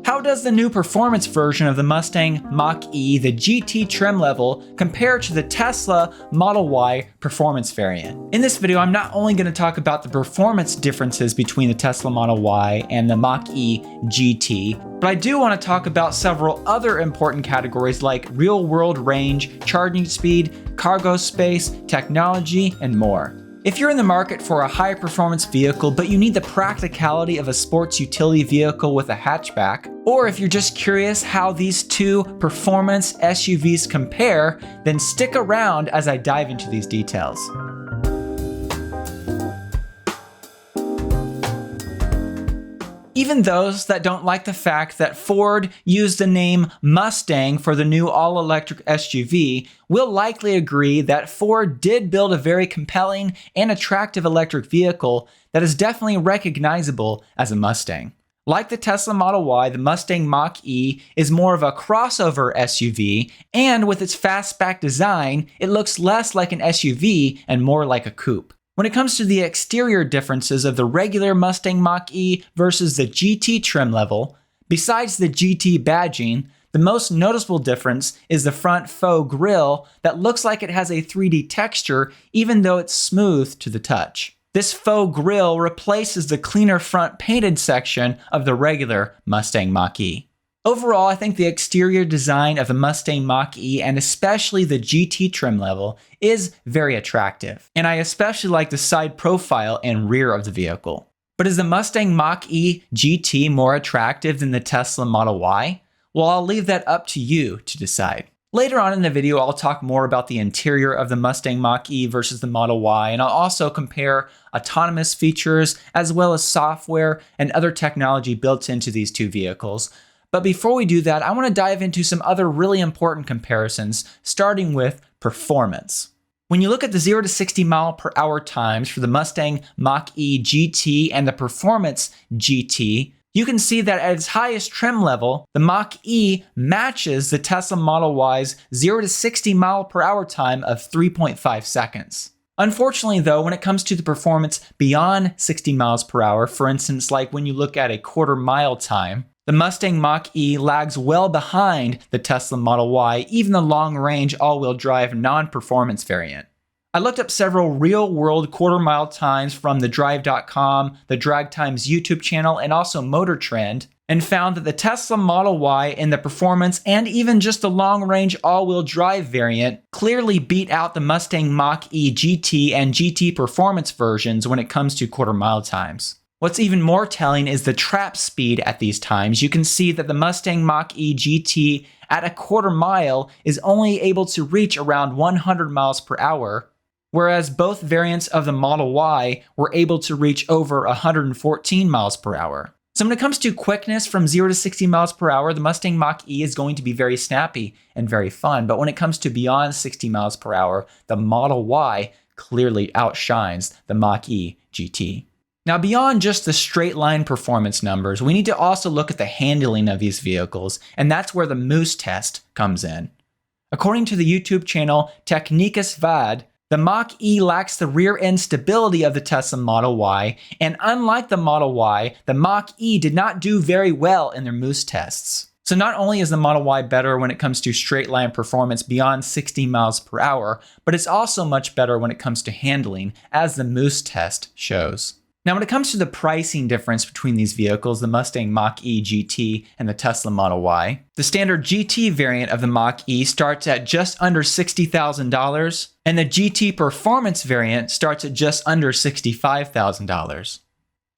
How does the new performance version of the Mustang Mach-E, the GT trim level, compare to the Tesla Model Y performance variant? In this video, I'm not only going to talk about the performance differences between the Tesla Model Y and the Mach-E GT, but I do want to talk about several other important categories like real-world range, charging speed, cargo space, technology, and more. If you're in the market for a high-performance vehicle, but you need the practicality of a sports utility vehicle with a hatchback, or if you're just curious how these two performance SUVs compare, then stick around as I dive into these details. Even those that don't like the fact that Ford used the name Mustang for the new all-electric SUV will likely agree that Ford did build a very compelling and attractive electric vehicle that is definitely recognizable as a Mustang. Like the Tesla Model Y, the Mustang Mach-E is more of a crossover SUV, and with its fastback design, it looks less like an SUV and more like a coupe. When it comes to the exterior differences of the regular Mustang Mach-E versus the GT trim level, besides the GT badging, the most noticeable difference is the front faux grille that looks like it has a 3D texture even though it's smooth to the touch. This faux grille replaces the cleaner front painted section of the regular Mustang Mach-E. Overall, I think the exterior design of the Mustang Mach-E and especially the GT trim level is very attractive, and I especially like the side profile and rear of the vehicle. But is the Mustang Mach-E GT more attractive than the Tesla Model Y? Well, I'll leave that up to you to decide. Later on in the video, I'll talk more about the interior of the Mustang Mach-E versus the Model Y, and I'll also compare autonomous features as well as software and other technology built into these two vehicles. But before we do that, I want to dive into some other really important comparisons, starting with performance. When you look at the 0 to 60 mile per hour times for the Mustang Mach-E GT and the Performance GT, you can see that at its highest trim level, the Mach-E matches the Tesla Model Y's 0 to 60 mile per hour time of 3.5 seconds. Unfortunately though, when it comes to the performance beyond 60 miles per hour, for instance, like when you look at a quarter mile time, the Mustang Mach-E lags well behind the Tesla Model Y, even the long-range all-wheel drive non-performance variant. I looked up several real-world quarter-mile times from the Drive.com, the Drag Times YouTube channel, and also Motor Trend, and found that the Tesla Model Y in the performance and even just the long-range all-wheel drive variant clearly beat out the Mustang Mach-E GT and GT performance versions when it comes to quarter-mile times. What's even more telling is the trap speed at these times. You can see that the Mustang Mach-E GT at a quarter mile is only able to reach around 100 miles per hour, whereas both variants of the Model Y were able to reach over 114 miles per hour. So when it comes to quickness from 0 to 60 miles per hour, the Mustang Mach-E is going to be very snappy and very fun, but when it comes to beyond 60 miles per hour, the Model Y clearly outshines the Mach-E GT. Now, beyond just the straight line performance numbers, we need to also look at the handling of these vehicles, and that's where the Moose test comes in. According to the YouTube channel Technicus VAD, the Mach-E lacks the rear end stability of the Tesla Model Y, and unlike the Model Y, the Mach-E did not do very well in their Moose tests. So not only is the Model Y better when it comes to straight line performance beyond 60 miles per hour, but it's also much better when it comes to handling, as the Moose test shows. Now, when it comes to the pricing difference between these vehicles, the Mustang Mach-E GT and the Tesla Model Y, the standard GT variant of the Mach-E starts at just under $60,000, and the GT Performance variant starts at just under $65,000.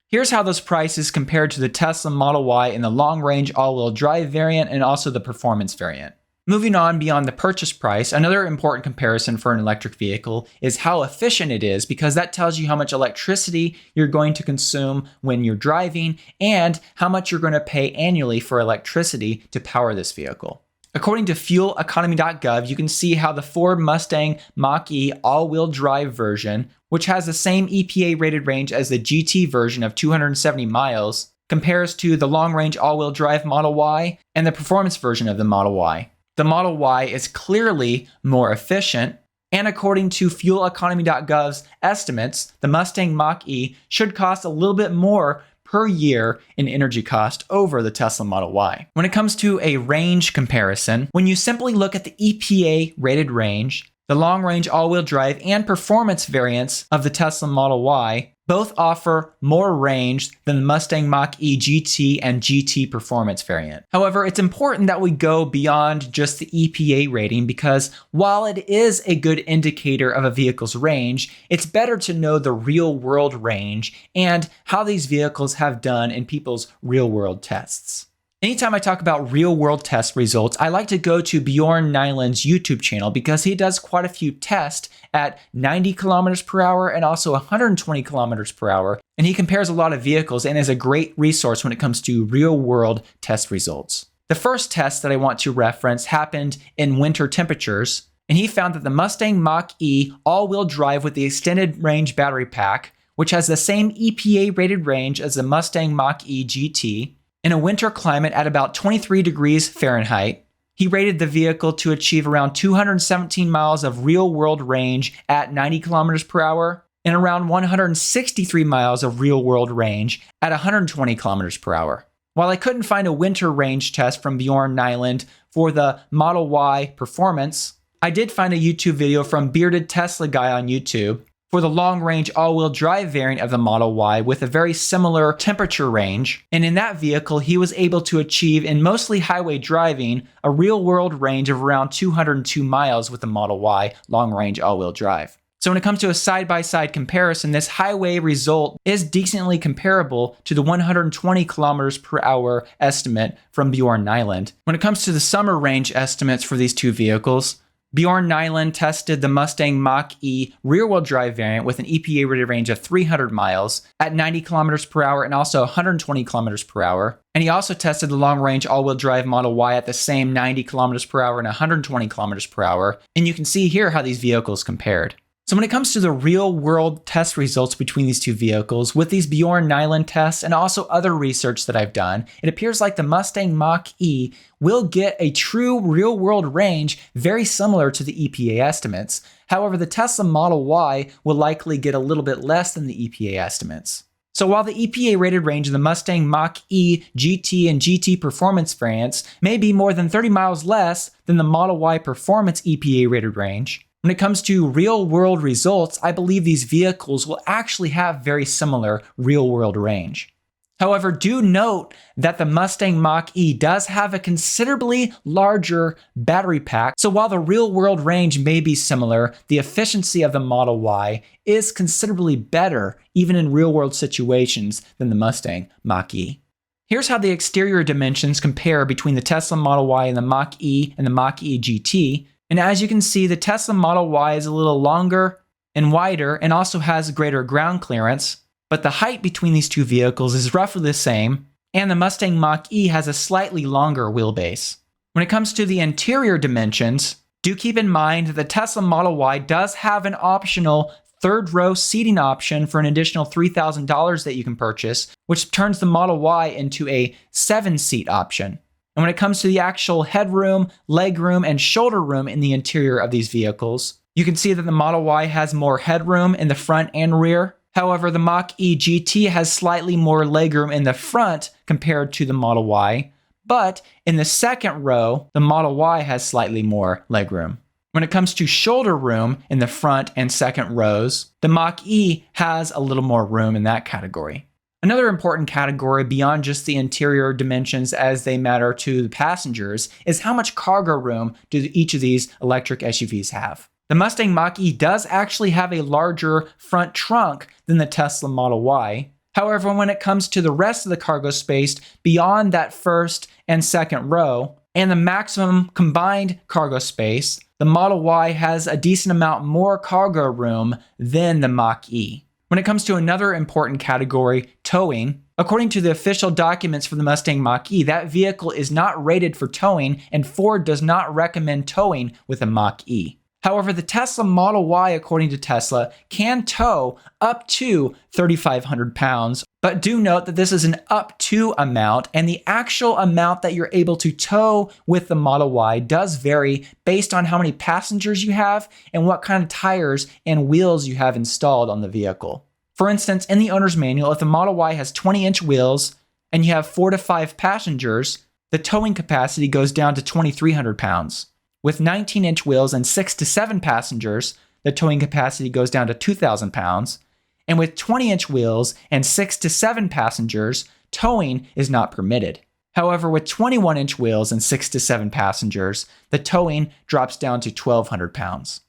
Here's how those prices compare to the Tesla Model Y in the long-range all-wheel drive variant and also the Performance variant. Moving on beyond the purchase price, another important comparison for an electric vehicle is how efficient it is, because that tells you how much electricity you're going to consume when you're driving and how much you're going to pay annually for electricity to power this vehicle. According to fueleconomy.gov, you can see how the Ford Mustang Mach-E all-wheel drive version, which has the same EPA rated range as the GT version of 270 miles, compares to the long-range all-wheel drive Model Y and the performance version of the Model Y. The Model Y is clearly more efficient, and according to fueleconomy.gov's estimates, the Mustang Mach-E should cost a little bit more per year in energy cost over the Tesla Model Y. When it comes to a range comparison, when you simply look at the EPA rated range, the long-range all-wheel drive and performance variants of the Tesla Model Y both offer more range than the Mustang Mach-E GT and GT performance variant. However, it's important that we go beyond just the EPA rating because while it is a good indicator of a vehicle's range, it's better to know the real-world range and how these vehicles have done in people's real-world tests. Anytime I talk about real-world test results, I like to go to Bjorn Nyland's YouTube channel because he does quite a few tests at 90 kilometers per hour and also 120 kilometers per hour. And he compares a lot of vehicles and is a great resource when it comes to real-world test results. The first test that I want to reference happened in winter temperatures, and he found that the Mustang Mach-E all-wheel drive with the extended range battery pack, which has the same EPA rated range as the Mustang Mach-E GT, in a winter climate at about 23 degrees Fahrenheit, he rated the vehicle to achieve around 217 miles of real-world range at 90 kilometers per hour and around 163 miles of real-world range at 120 kilometers per hour. While I couldn't find a winter range test from Bjorn Nyland for the Model Y performance, I did find a YouTube video from Bearded Tesla Guy on YouTube for the long-range all-wheel drive variant of the Model Y with a very similar temperature range. And in that vehicle, he was able to achieve, in mostly highway driving, a real-world range of around 202 miles with the Model Y long-range all-wheel drive. So when it comes to a side-by-side comparison, this highway result is decently comparable to the 120 kilometers per hour estimate from Bjorn Nyland. When it comes to the summer range estimates for these two vehicles, Bjorn Nyland tested the Mustang Mach-E rear-wheel drive variant with an EPA rated range of 300 miles at 90 kilometers per hour and also 120 kilometers per hour. And he also tested the long-range all-wheel drive Model Y at the same 90 kilometers per hour and 120 kilometers per hour. And you can see here how these vehicles compared. So when it comes to the real-world test results between these two vehicles, with these Bjorn Nyland tests and also other research that I've done, it appears like the Mustang Mach-E will get a true real-world range very similar to the EPA estimates. However, the Tesla Model Y will likely get a little bit less than the EPA estimates. So while the EPA rated range of the Mustang Mach-E GT and GT performance variants may be more than 30 miles less than the Model Y performance EPA rated range, when it comes to real-world results, I believe these vehicles will actually have very similar real-world range. However, do note that the Mustang Mach-E does have a considerably larger battery pack, so while the real-world range may be similar, the efficiency of the Model Y is considerably better, even in real-world situations, than the Mustang Mach-E. Here's how the exterior dimensions compare between the Tesla Model Y and the Mach-E GT. And as you can see, the Tesla Model Y is a little longer and wider and also has greater ground clearance, but the height between these two vehicles is roughly the same, and the Mustang Mach-E has a slightly longer wheelbase. When it comes to the interior dimensions, do keep in mind that the Tesla Model Y does have an optional third row seating option for an additional $3,000 that you can purchase, which turns the Model Y into a 7-seat option. And when it comes to the actual headroom, legroom, and shoulder room in the interior of these vehicles, you can see that the Model Y has more headroom in the front and rear. However, the Mach-E GT has slightly more legroom in the front compared to the Model Y, but in the second row, the Model Y has slightly more legroom. When it comes to shoulder room in the front and second rows, the Mach-E has a little more room in that category. Another important category beyond just the interior dimensions as they matter to the passengers is how much cargo room do each of these electric SUVs have. The Mustang Mach-E does actually have a larger front trunk than the Tesla Model Y. However, when it comes to the rest of the cargo space beyond that first and second row, and the maximum combined cargo space, the Model Y has a decent amount more cargo room than the Mach-E. When it comes to another important category, towing, according to the official documents for the Mustang Mach-E, that vehicle is not rated for towing, and Ford does not recommend towing with a Mach-E. However, the Tesla Model Y, according to Tesla, can tow up to 3,500 pounds, but do note that this is an up to amount, and the actual amount that you're able to tow with the Model Y does vary based on how many passengers you have and what kind of tires and wheels you have installed on the vehicle. For instance, in the owner's manual, if the Model Y has 20-inch wheels and you have 4 to 5 passengers, the towing capacity goes down to 2,300 pounds. With 19-inch wheels and 6 to 7 passengers, the towing capacity goes down to 2,000 pounds. And with 20-inch wheels and 6 to 7 passengers, towing is not permitted. However, with 21-inch wheels and 6 to 7 passengers, the towing drops down to 1,200 pounds.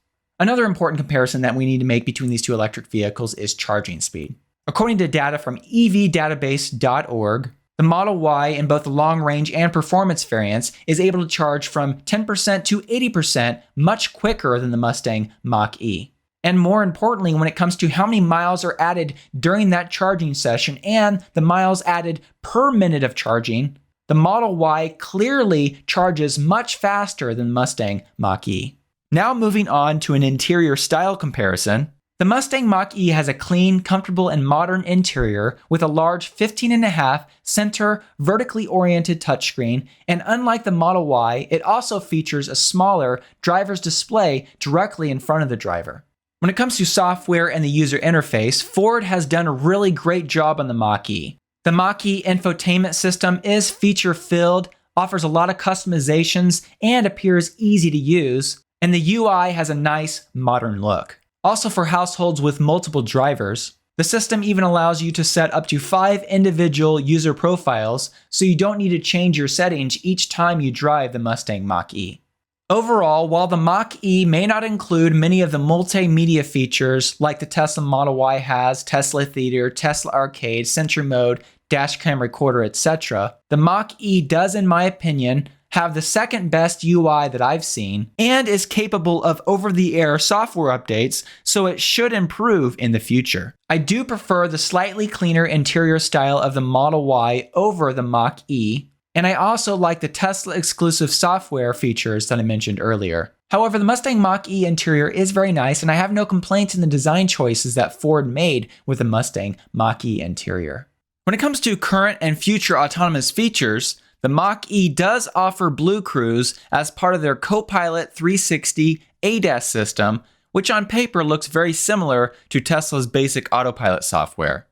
Another important comparison that we need to make between these two electric vehicles is charging speed. According to data from evdatabase.org, the Model Y in both the long range and performance variants is able to charge from 10% to 80% much quicker than the Mustang Mach E. And more importantly, when it comes to how many miles are added during that charging session and the miles added per minute of charging, the Model Y clearly charges much faster than the Mustang Mach E. Now moving on to an interior style comparison, the Mustang Mach E has a clean, comfortable, and modern interior with a large 15.5 center vertically oriented touchscreen, and unlike the Model Y, it also features a smaller driver's display directly in front of the driver. When it comes to software and the user interface, Ford has done a really great job on the Mach E. The Mach E infotainment system is feature-filled, offers a lot of customizations, and appears easy to use, and the UI has a nice, modern look. Also for households with multiple drivers, the system even allows you to set up to 5 individual user profiles, so you don't need to change your settings each time you drive the Mustang Mach E. Overall, while the Mach E may not include many of the multimedia features like the Tesla Model Y has, Tesla Theater, Tesla Arcade, Sentry Mode, Dashcam Recorder, etc., the Mach E does, in my opinion, have the second best UI that I've seen and is capable of over-the-air software updates, so it should improve in the future. I do prefer the slightly cleaner interior style of the Model Y over the Mach E, and I also like the Tesla-exclusive software features that I mentioned earlier. However, the Mustang Mach E interior is very nice, and I have no complaints in the design choices that Ford made with the Mustang Mach E interior. When it comes to current and future autonomous features, the Mach E does offer Blue Cruise as part of their Copilot 360 ADAS system, which on paper looks very similar to Tesla's basic autopilot software.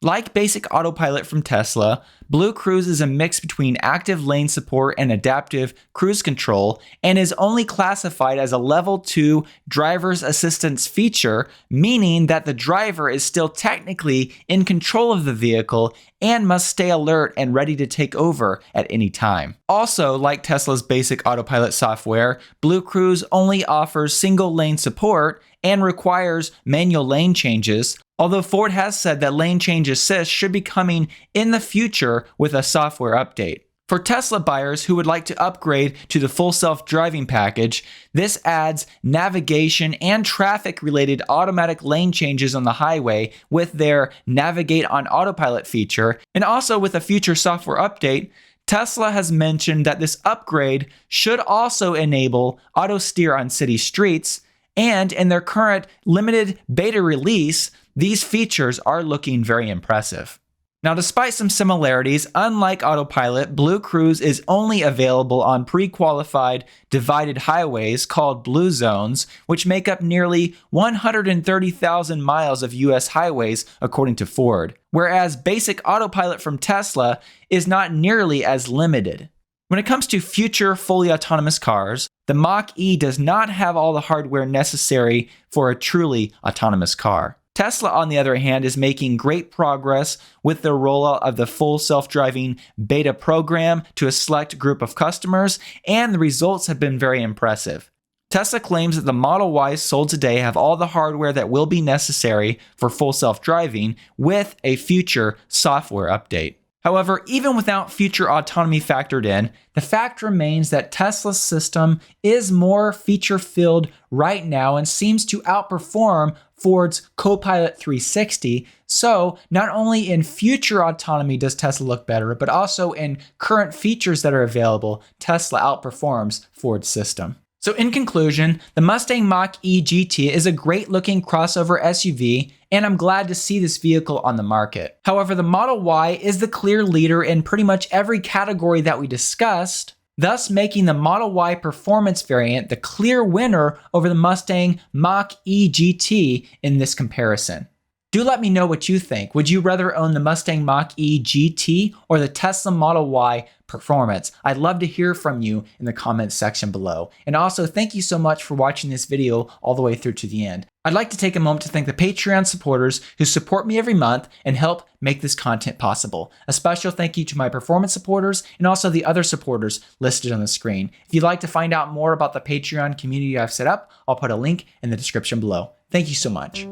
Like basic autopilot from Tesla, Blue Cruise is a mix between active lane support and adaptive cruise control, and is only classified as a level 2 driver's assistance feature, meaning that the driver is still technically in control of the vehicle and must stay alert and ready to take over at any time. Also, like Tesla's basic autopilot software, Blue Cruise only offers single lane support and requires manual lane changes, although Ford has said that lane change assist should be coming in the future with a software update. For Tesla buyers who would like to upgrade to the full self-driving package, this adds navigation and traffic-related automatic lane changes on the highway with their Navigate on Autopilot feature, and also with a future software update, Tesla has mentioned that this upgrade should also enable auto steer on city streets, and in their current limited beta release, these features are looking very impressive. Now, despite some similarities, unlike Autopilot, Blue Cruise is only available on pre-qualified divided highways called Blue Zones, which make up nearly 130,000 miles of US highways, according to Ford, whereas basic Autopilot from Tesla is not nearly as limited. When it comes to future fully autonomous cars, the Mach E does not have all the hardware necessary for a truly autonomous car. Tesla, on the other hand, is making great progress with the rollout of the full self-driving beta program to a select group of customers, and the results have been very impressive. Tesla claims that the Model Ys sold today have all the hardware that will be necessary for full self-driving with a future software update. However, even without future autonomy factored in, the fact remains that Tesla's system is more feature-filled right now and seems to outperform Ford's Copilot 360. So not only in future autonomy does Tesla look better, but also in current features that are available, Tesla outperforms Ford's system. So in conclusion, the Mustang Mach-E GT is a great looking crossover SUV, and I'm glad to see this vehicle on the market. However, the Model Y is the clear leader in pretty much every category that we discussed, thus making the Model Y performance variant the clear winner over the Mustang Mach-E GT in this comparison. Do let me know what you think. Would you rather own the Mustang Mach-E GT or the Tesla Model Y Performance? I'd love to hear from you in the comments section below. And also, thank you so much for watching this video all the way through to the end. I'd like to take a moment to thank the Patreon supporters who support me every month and help make this content possible. A special thank you to my performance supporters and also the other supporters listed on the screen. If you'd like to find out more about the Patreon community I've set up, I'll put a link in the description below. Thank you so much.